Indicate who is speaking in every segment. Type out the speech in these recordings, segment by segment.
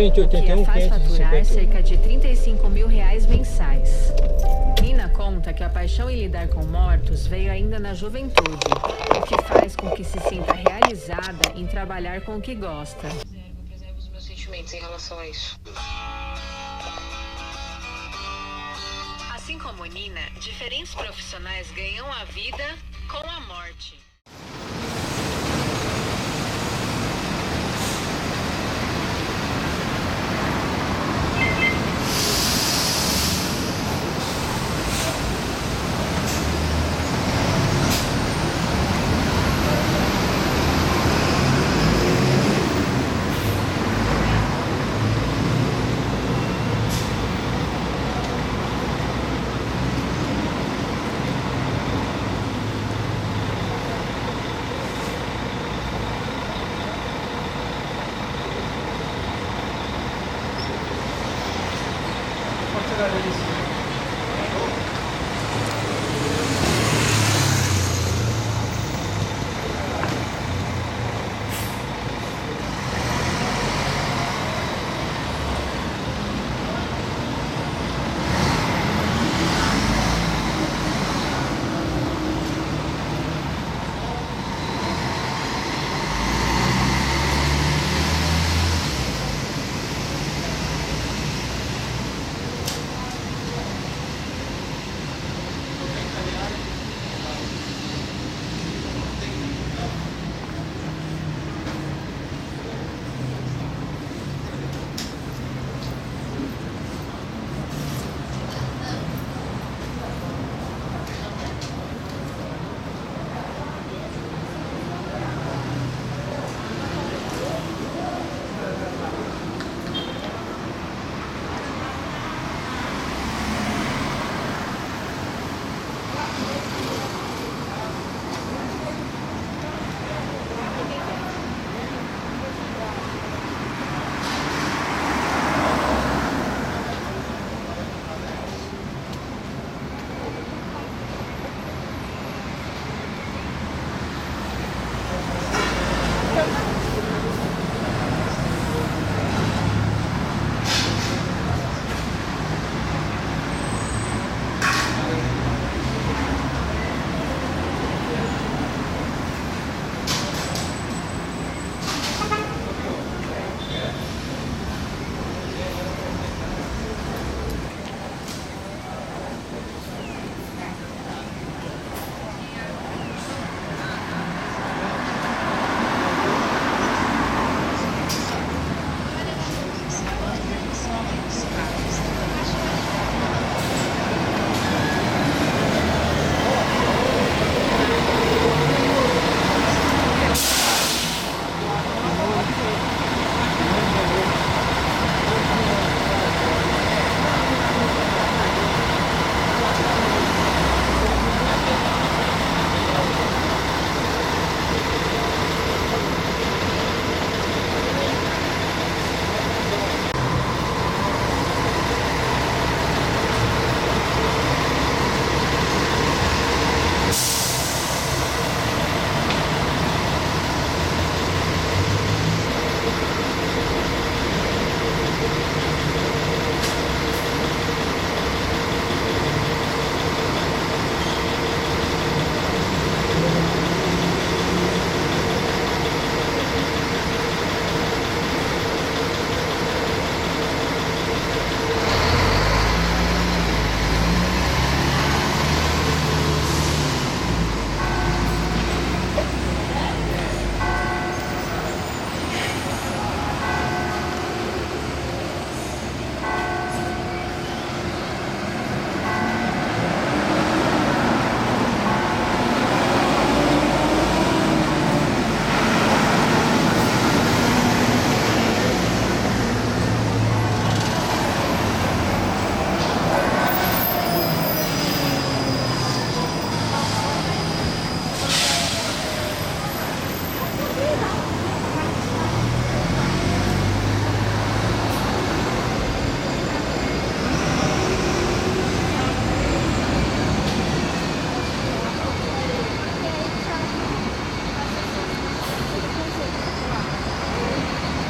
Speaker 1: o que a faz faturar cerca de R$35 mil mensais. Nina conta que a paixão em lidar com mortos veio ainda na juventude, o que faz com que se sinta realizada em trabalhar com o que gosta.
Speaker 2: Preservo os meus sentimentos em relação a isso.
Speaker 1: Assim como Nina, diferentes profissionais ganham a vida com a morte.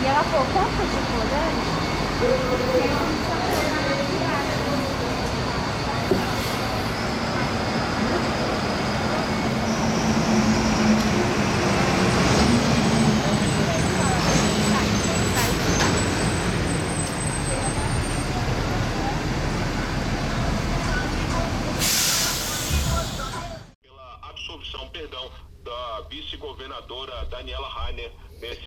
Speaker 3: E ela falou, quanto de colorante? Da vice-governadora Daniela Rainer nesse...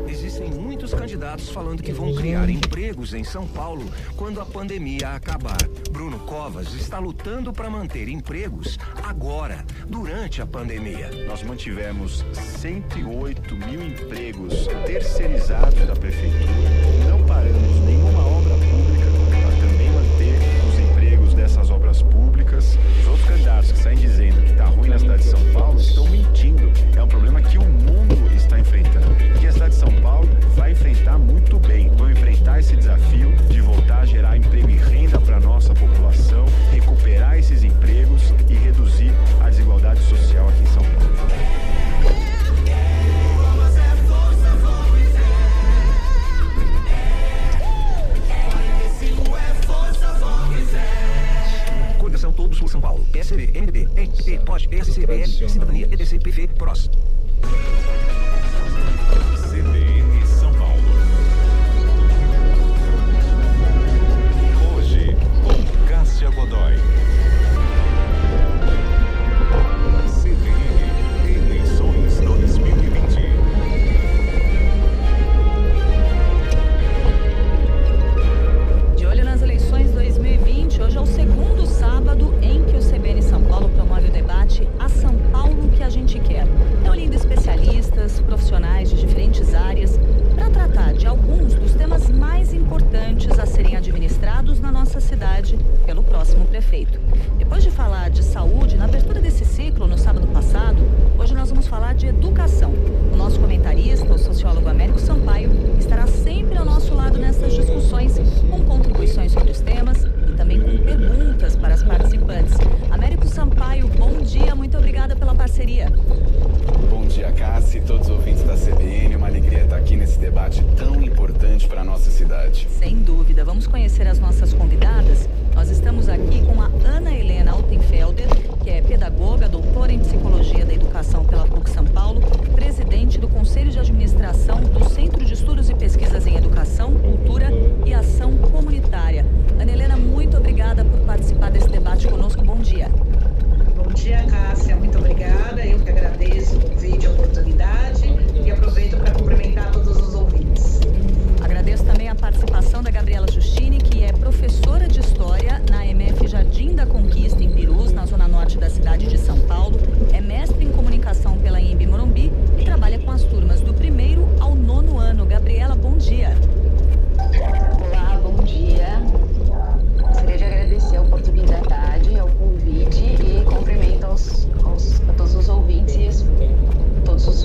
Speaker 4: Existem muitos candidatos falando que vão criar empregos em São Paulo quando a pandemia acabar. Bruno Covas está lutando para manter empregos agora, durante a pandemia.
Speaker 5: Nós mantivemos 108 mil empregos terceirizados da prefeitura. Não paramos nenhuma obra pública para também manter os empregos dessas obras públicas. Os outros candidatos que saem dizendo que está ruim na cidade de São Paulo estão mentindo. É um problema que o mundo está enfrentando. E a cidade de São Paulo vai enfrentar muito bem. Vão enfrentar esse desafio de voltar a gerar emprego e renda para a nossa população, recuperar esses empregos e reduzir a desigualdade social aqui em São Paulo.
Speaker 4: Coligação Todos por São Paulo. PSB, MDB, MP, POD, PSC, PL, Cidadania, EDC, PV, PROS.
Speaker 6: CBN São Paulo. Hoje, com Cássia Godoy. CBN, eleições 2020.
Speaker 7: De olho nas eleições 2020, hoje é o segundo sábado em que o CBN São Paulo promove o debate A São Paulo que a gente quer. Reunindo especialistas, profissionais de diferentes áreas, para tratar de alguns dos temas mais importantes a serem administrados na nossa cidade pelo próximo prefeito. Depois de falar de saúde, na abertura desse ciclo, no sábado passado, hoje nós vamos falar de educação. O nosso comentarista, o sociólogo Américo Sampaio, estará sempre ao nosso lado nessas discussões, com contribuições sobre os temas e também com perguntas para as participantes. Américo Sampaio, bom dia, muito obrigada pela parceria.
Speaker 8: Bom dia, Cássia e todos os ouvintes da CBN. Uma alegria estar aqui nesse debate tão importante para a nossa cidade.
Speaker 7: Sem dúvida. Vamos conhecer as nossas convidadas. Nós estamos aqui com a Ana Helena Altenfelder, que é pedagoga, doutora em Psicologia da Educação pela PUC São Paulo, presidente do Conselho de Administração do Centro de Estudos e Pesquisas em Educação, Cultura e Ação Comunitária. Ana Helena, muito obrigada por participar desse debate conosco. Bom dia.
Speaker 9: Bom dia, Cássia. Muito obrigada. Eu que agradeço o convite e a oportunidade e aproveito para cumprimentar todos os ouvintes.
Speaker 7: Agradeço também a participação da Gabriela Justini, que é professora de História na MF Jardim da Conquista, em Pirus, na zona norte da cidade de São Paulo. É mestre em comunicação pela INB Morumbi e trabalha com as turmas do 1º ao 9º ano. Gabriela, bom dia.
Speaker 10: Olá, bom dia. Gostaria de agradecer a oportunidade, ao convite e cumprimento a todos os ouvintes e todas as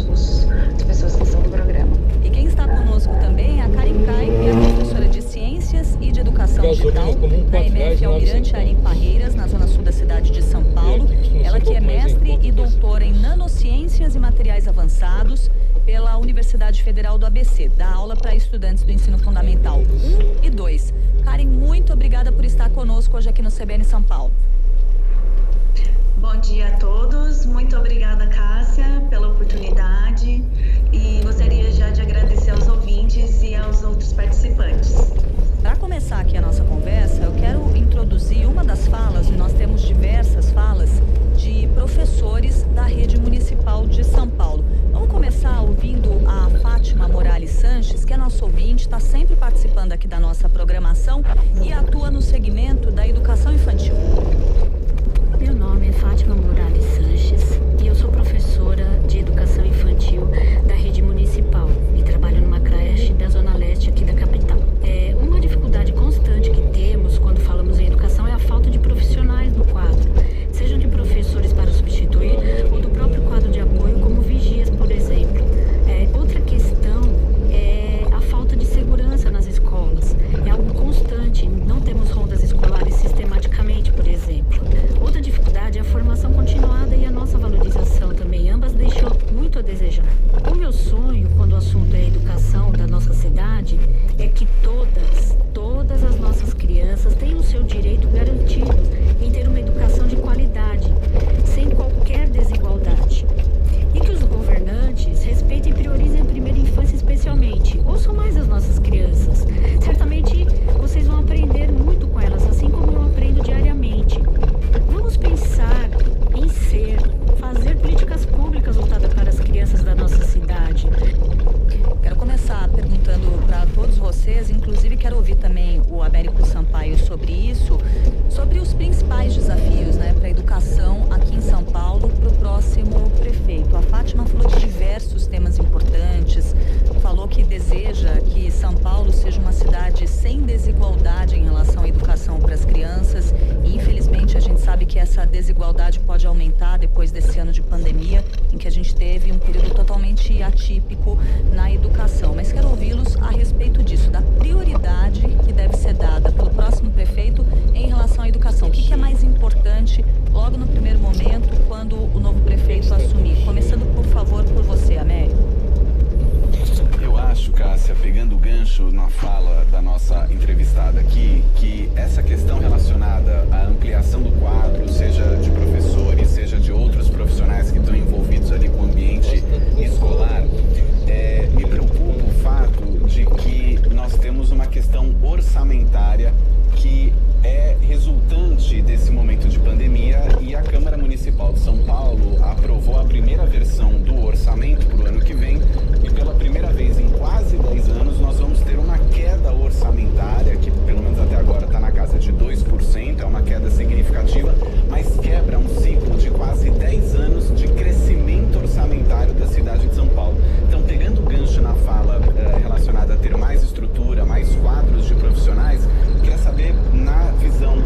Speaker 10: pessoas que estão no programa.
Speaker 7: E quem está conosco também é a Karen Kai, que é professora de Ciências e de Educação Digital na MF Almirante Ari Parreiras, na zona sul da cidade de São Paulo. Ela que é mestre e doutora em Nanociências e Materiais Avançados pela Universidade Federal do ABC. Dá aula para estudantes do ensino fundamental 1 e 2. Karen, muito obrigada por estar conosco hoje aqui no CBN São Paulo.
Speaker 9: Bom dia a todos. Muito obrigada, Cássia, pela oportunidade e gostaria já de agradecer aos ouvintes e aos outros participantes.
Speaker 7: Para começar aqui a nossa conversa, eu quero introduzir uma das falas, e nós temos diversas falas, de professores da rede municipal de São Paulo. Vamos começar ouvindo a Fátima Morales Sanches, que é nossa ouvinte, está sempre participando aqui da nossa programação e atua no segmento da educação infantil.
Speaker 11: Meu nome é Fátima Morales Sanches e eu sou professora de educação infantil da rede municipal e trabalho numa creche da Zona Leste aqui da capital. Uma dificuldade constante que temos quando falamos em educação é a falta de profissionais no quadro, sejam de professores para substituir ou do próprio quadro de apoio, como vigias, por exemplo. Outra questão é a falta de segurança nas escolas. É algo constante, não temos rondas escolares sistematicamente.
Speaker 7: desigualdade pode aumentar depois desse ano de pandemia, em que a gente teve um período totalmente atípico na educação. Mas quero ouvi-los a respeito disso, da prioridade que deve ser dada pelo próximo prefeito em relação à educação. O que é mais importante logo no primeiro momento, quando o novo prefeito assumir? Começando, por favor, por você, Américo.
Speaker 8: Eu acho, Cássia, pegando o gancho na fala da nossa entrevistada aqui, que essa questão relacionada à ampliação do quadro, seja de professores, seja de outros profissionais que estão envolvidos ali com o ambiente escolar, me preocupa o fato de que nós temos uma questão orçamentária que é resultante desse momento de pandemia, e a Câmara Municipal de São Paulo aprovou a primeira versão do orçamento para o ano que vem, e pela primeira vez em quase 10 anos nós vamos ter uma queda orçamentária, que pelo menos até agora está na casa de 2%, é uma queda significativa, mas quebra um ciclo de quase 10 anos de crescimento orçamentário da cidade de São Paulo. Então, pegando o gancho na fala relacionada a ter mais estrutura, mais quadros de profissionais, queria saber, na visão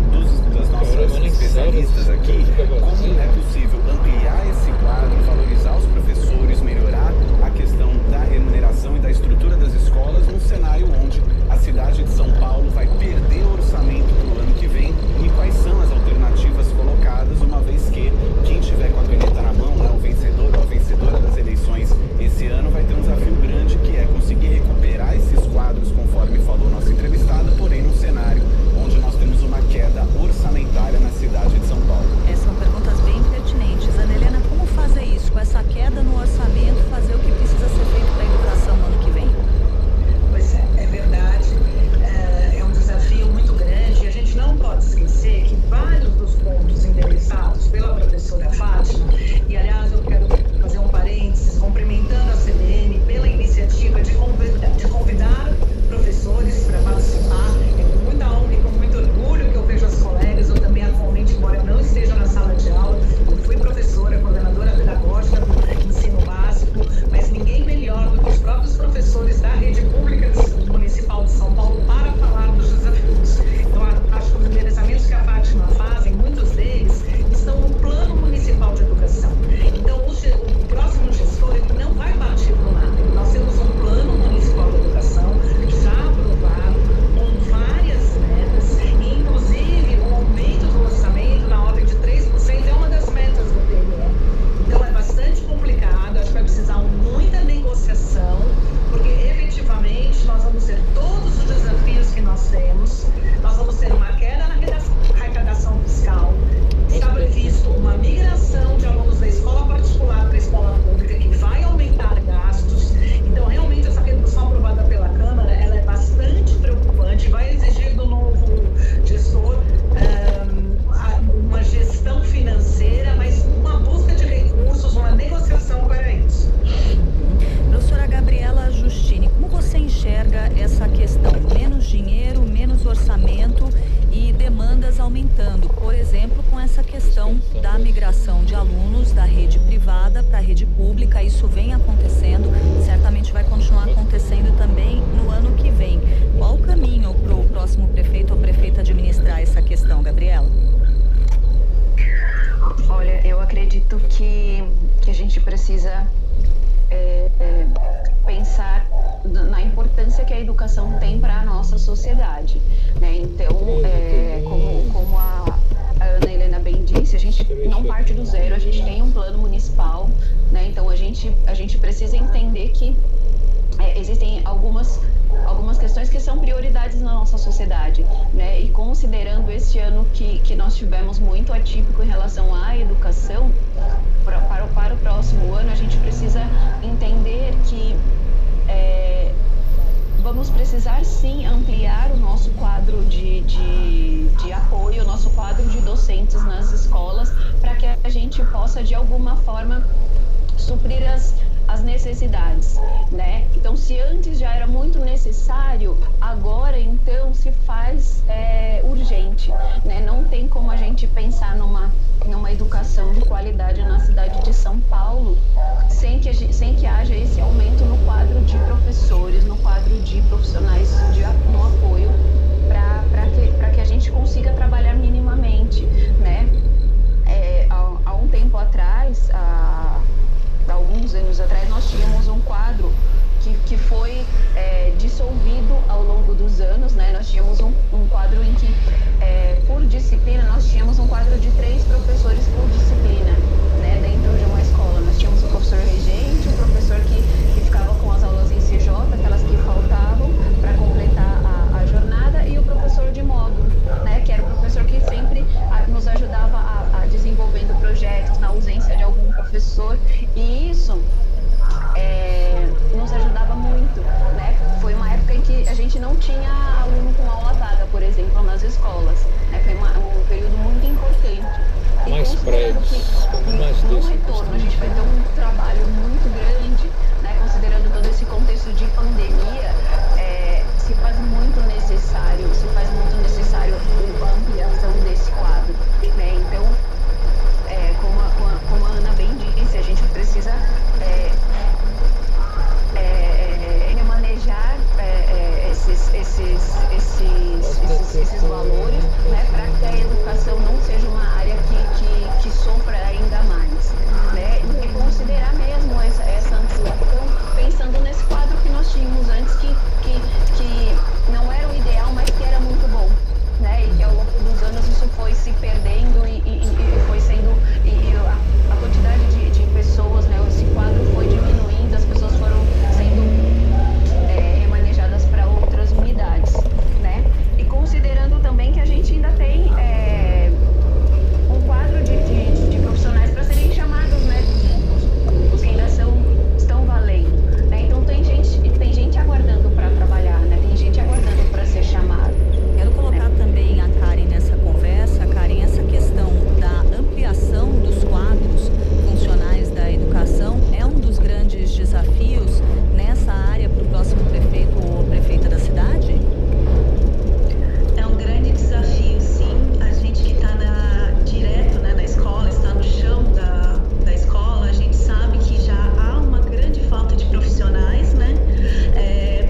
Speaker 8: das nossas especialistas aqui, como é possível ampliar esse quadro, valorizar os professores, melhorar a questão da remuneração e da estrutura das escolas num cenário onde a cidade de São Paulo vai perder orçamento para o ano que vem, e quais são as alternativas colocadas, uma vez que quem tiver com a caneta na mão, o vencedor ou a vencedora das eleições esse ano, vai ter um desafio grande, que é conseguir recuperar esses quadros, conforme falou nossa entrevistada, porém num cenário onde nós temos uma queda orçamentária na cidade de São Paulo.
Speaker 7: São perguntas bem pertinentes. Ana Helena, como fazer isso, com essa queda no orçamento, fazer o que precisa ser feito para a educação no ano que vem?
Speaker 9: Pois é verdade. É um desafio muito grande. A gente não pode esquecer que vários dos pontos endereçados pela professora Fátima, e aliás eu quero fazer um parênteses, cumprimentando a CBN pela iniciativa de convidar professores para participar. É com muita honra e com muito orgulho que eu vejo as colegas. Eu também atualmente, embora eu não esteja na sala de aula, eu fui professora, coordenadora pedagógica do ensino básico, mas ninguém melhor do que os próprios professores da rede pública municipal de São Paulo para falar dos desafios. Então, acho que os endereçamentos que a Fátima faz, muitos deles estão no Plano Municipal de Educação. Então, o próximo gestor ele não vai partir para o nada. Nós temos um Plano Municipal de Educação já aprovado, com várias metas, e inclusive o aumento do orçamento na ordem de 3% é uma das metas do PNE. Então, é bastante complicado, acho que vai precisar muita negociação, porque efetivamente nós vamos ter todos os desafios que nós temos. Nós vamos ter uma queda na arrecadação fiscal. Está previsto uma migração de alunos da escola particular para a escola pública, que vai aumentar gastos. Então, realmente, essa redução aprovada pela Câmara, ela é bastante preocupante, vai exigir do novo gestor uma gestão financeira, mas uma busca de recursos, uma negociação para isso.
Speaker 7: Professora Gabriela Justini, como você enxerga essa questão? Menos dinheiro, menos orçamento e demandas aumentando, por exemplo, com essa questão da migração de alunos da rede privada para a rede pública. Isso vem acontecendo, certamente vai continuar acontecendo também no ano que vem. Qual o caminho para o próximo prefeito ou prefeita administrar essa questão, Gabriela?
Speaker 10: Olha, eu acredito que a gente precisa pensar na importância que a educação tem para a nossa sociedade, né? Então, como a Ana Helena bem disse, a gente não parte do zero, a gente tem um plano municipal, né? Então a gente precisa entender que existem algumas questões que são prioridades na nossa sociedade, né? E considerando este ano que nós tivemos muito atípico em relação à educação, para o próximo ano a gente precisa entender que vamos precisar sim ampliar o nosso quadro de apoio, o nosso quadro de docentes nas escolas, para que a gente possa de alguma forma suprir as necessidades, né? Então, se antes já era muito necessário, agora então se faz urgente, né? Não tem como a gente pensar numa educação de qualidade na cidade de São Paulo sem que haja esse aumento no quadro de professores, no quadro de profissionais no apoio, para que a gente consiga trabalhar minimamente, né? escolas. Né? Foi um período muito importante.
Speaker 12: Mais prédios, mais
Speaker 10: no retorno, a gente vai ter um trabalho muito grande, né? Considerando todo esse contexto de pandemia, se faz muito necessário a ampliação desse quadro. Né? Então, como a Ana bem disse, a gente precisa remanejar esses valores, né, para que a educação não seja uma área que sofra ainda mais, né, e considerar mesmo essa ampliação, pensando nesse quadro que nós tínhamos antes, que não era o ideal, mas que era muito bom, né, e que ao longo dos anos isso foi se perdendo e foi sendo, a quantidade de pessoas, né, esse quadro foi diminuindo, as pessoas foram sendo remanejadas para outras unidades, né? E considerando também que a gente ainda tem um quadro de profissionais para serem chamados, né? Os que ainda estão valendo, né? Então tem gente aguardando para trabalhar, né? Tem gente aguardando para ser chamado.
Speaker 7: Quero colocar também a Karen nessa conversa. Karen, essa questão da ampliação dos quadros funcionais da educação é um dos grandes desafios nessa área para o próximo prefeito ou prefeita da cidade?
Speaker 9: É um grande desafio, sim. A gente que está direto, né, na escola, está no chão da escola, a gente sabe que já há uma grande falta de profissionais, né?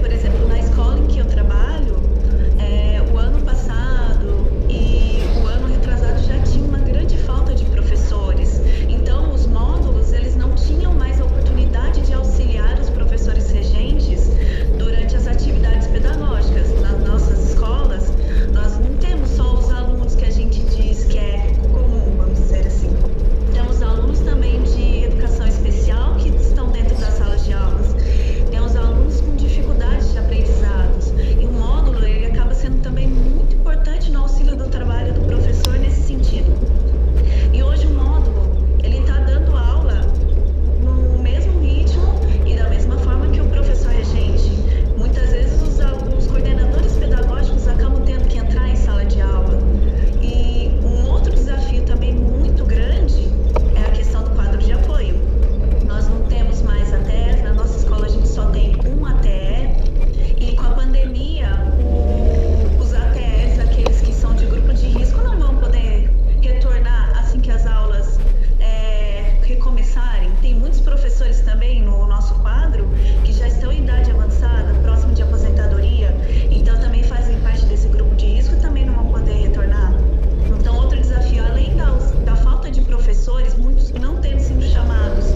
Speaker 9: Por exemplo, na escola em que eu trabalho, o ano passado e o ano retrasado já tinha uma grande falta de professores. Então, os módulos, eles não tinham mais a oportunidade de auxiliar os professores regentes durante as atividades pedagógicas. Nas nossas escolas, nós não temos só os alunos que a gente diz que é comum, vamos dizer assim. Temos alunos também de educação especial que estão dentro das salas de aulas. Temos alunos com dificuldades de aprendizados. E o módulo, ele acaba sendo também muito importante no auxílio do trabalho do professor nesse sentido. E hoje o módulo, ele está dando aula no mesmo ritmo e da mesma forma que o professor regente. Muitas vezes os coordenadores pedagógicos acabam tendo que entrar em sala de aula. E um outro desafio também muito grande é a questão do quadro de apoio. Nós não temos mais ATEs, na nossa escola a gente só tem um ATE, e com a pandemia, os ATEs, aqueles que são de grupo de risco, não vão poder retornar assim que as aulas recomeçarem. Tem muitos professores também no nosso quadro que já estão em idade avançada, próximo de aposentadoria, então também fazem parte desse grupo de risco e também não vão poder retornar. Então, outro desafio, além da falta de professores, muitos não tendo sido chamados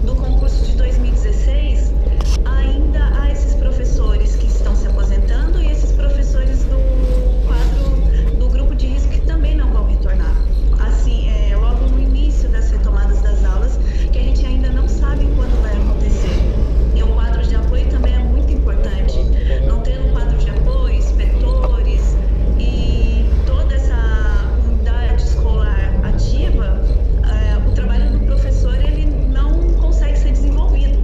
Speaker 9: do concurso de 2016, ainda há esses professores que estão se aposentando e esses professores do quadro do grupo de risco que também não vão retornar. Assim, logo no início das retomadas das aulas, que a gente ainda não sabe quando vai acontecer. E o quadro de apoio também é muito importante. Não tendo quadro de apoio, inspetores e toda essa unidade escolar ativa, o trabalho do professor, ele não consegue ser desenvolvido.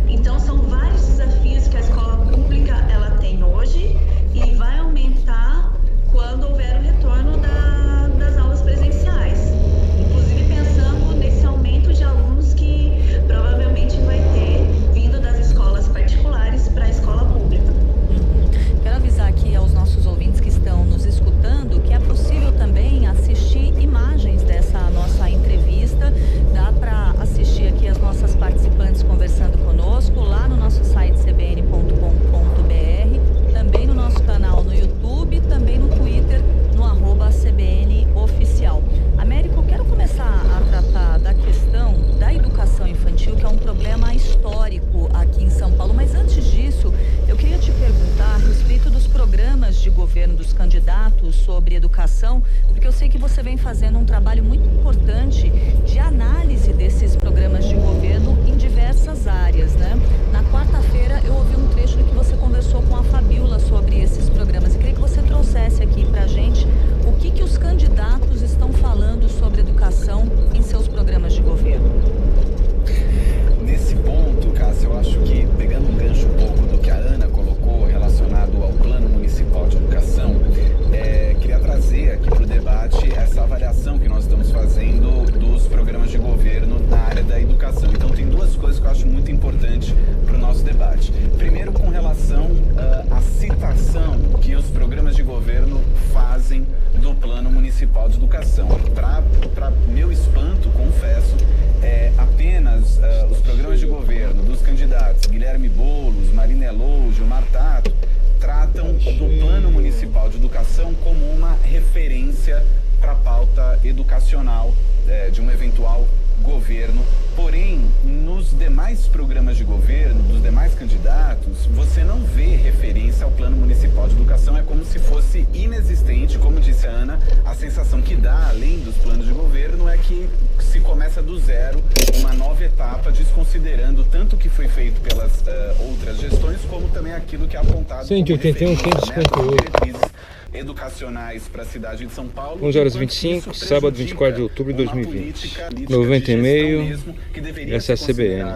Speaker 9: Então, são vários desafios que a escola pública ela tem hoje e vai aumentar quando houver o retorno das aulas presenciais. Inclusive pensando nesse aumento de alunos que provavelmente vai ter vindo das escolas particulares para a escola pública.
Speaker 7: Quero avisar aqui aos nossos ouvintes que estão nos escutando que é possível também assistir imagens dessa nossa entrevista. Dá para assistir aqui as nossas participantes conversando conosco lá no nosso site cbn.com.br, também no nosso canal no YouTube, também no Twitter, no @CBNOficial. Américo, eu quero começar a tratar da questão da educação infantil, que é um problema histórico aqui em São Paulo, mas antes disso, eu queria te perguntar a respeito dos programas de governo dos candidatos sobre educação, porque eu sei que você vem fazendo um trabalho muito importante de análise desses programas de governo em diversas áreas, né? Na quarta-feira eu ouvi um trecho que você conversou com a Fabiola sobre esses programas e queria que você trouxesse aqui pra gente o que os candidatos estão falando sobre educação em seus programas de governo.
Speaker 8: Nesse ponto, Cássia, eu acho que, pegando um gancho um pouco do que a Ana colocou relacionado ao Plano Municipal de Educação, educação. Então tem duas coisas que eu acho muito importante para o nosso debate. Primeiro, com relação à citação que os programas de governo fazem do Plano Municipal de Educação. Para meu espanto, confesso, apenas os programas de governo dos candidatos Guilherme Boulos, Marina Elô, Gilmar Tato, tratam do Plano Municipal de Educação como uma referência para a pauta educacional de um eventual governo. Porém, nos demais programas de governo, dos demais candidatos, você não vê referência ao Plano Municipal de Educação, é como se fosse inexistente. Como disse a Ana, a sensação que dá, além dos planos de governo, é que se começa do zero uma nova etapa, desconsiderando tanto o que foi feito pelas outras gestões, como também aquilo que é apontado
Speaker 12: 181,
Speaker 8: como
Speaker 12: 558.
Speaker 8: Educacionais para a cidade de São Paulo.
Speaker 12: 11h25, sábado 24 de outubro de 2020. 90 e meio, essa é a CBN.